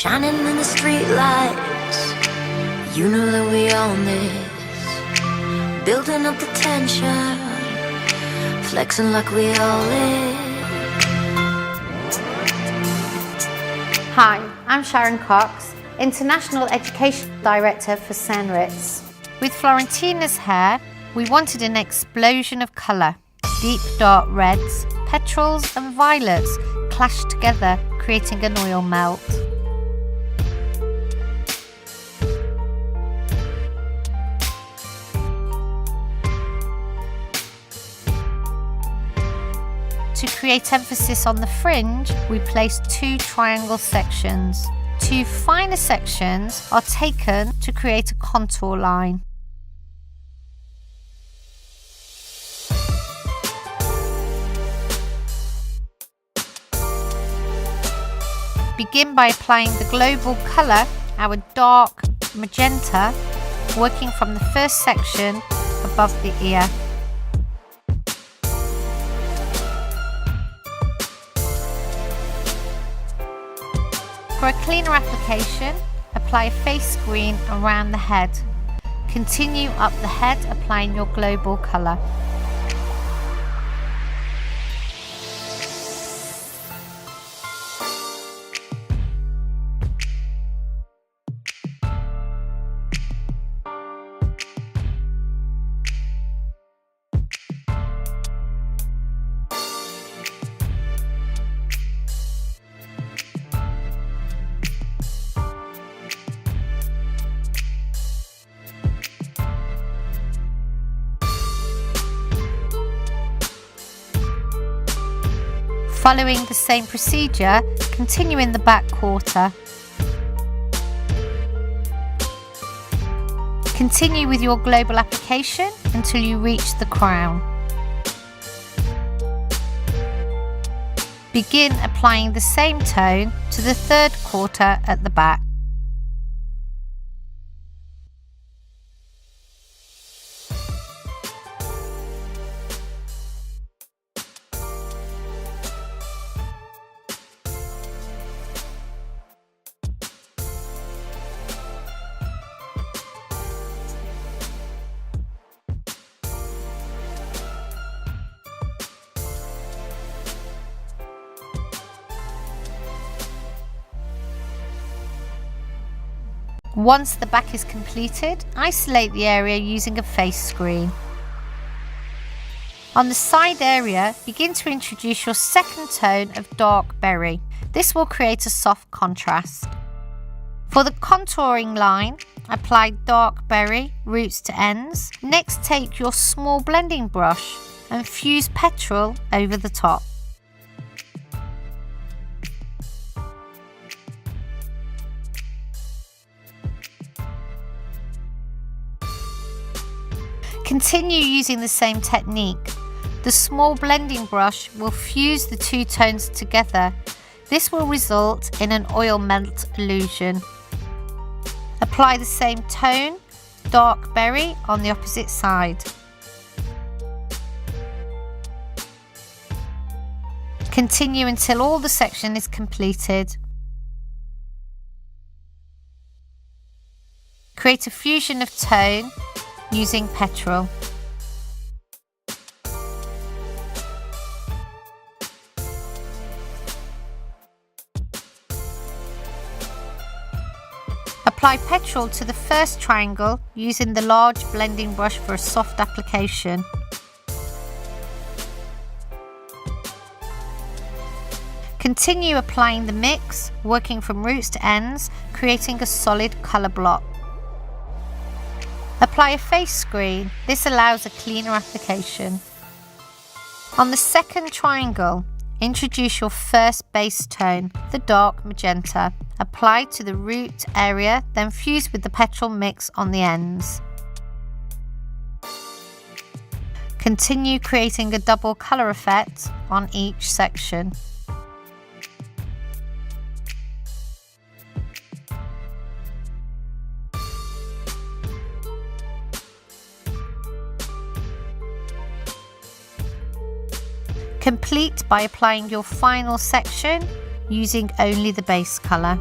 shining in the street lights. You know that we own this. Building up the tension, flexing like we all live. Hi, I'm Sharon Cox, International Education Director for Senritz. With Florentina's hair, we wanted an explosion of colour. Deep dark reds, petrols and violets clashed together, creating an oil melt. To create emphasis on the fringe, we placed 2 triangle sections. 2 finer sections are taken to create a contour line. Begin by applying the global colour, our dark magenta, working from the first section above the ear. For a cleaner application, apply a face screen around the head. Continue up the head, applying your global colour. Following the same procedure, continue in the back quarter. Continue with your global application until you reach the crown. Begin applying the same tone to the 3rd quarter at the back. Once the back is completed, isolate the area using a face screen. On the side area, begin to introduce your 2nd tone of dark berry. This will create a soft contrast. For the contouring line, apply dark berry, roots to ends. Next, take your small blending brush and fuse petrol over the top. Continue using the same technique. The small blending brush will fuse the 2 tones together. This will result in an oil melt illusion. Apply the same tone, dark berry, on the opposite side. Continue until all the section is completed. Create a fusion of tone using petrol. Apply petrol to the first triangle using the large blending brush for a soft application. Continue applying the mix, working from roots to ends, creating a solid colour block. Apply a face screen. This allows a cleaner application. On the 2nd triangle, introduce your first base tone, the dark magenta. Apply to the root area, then fuse with the petrol mix on the ends. Continue creating a double colour effect on each section. Complete by applying your final section using only the base colour.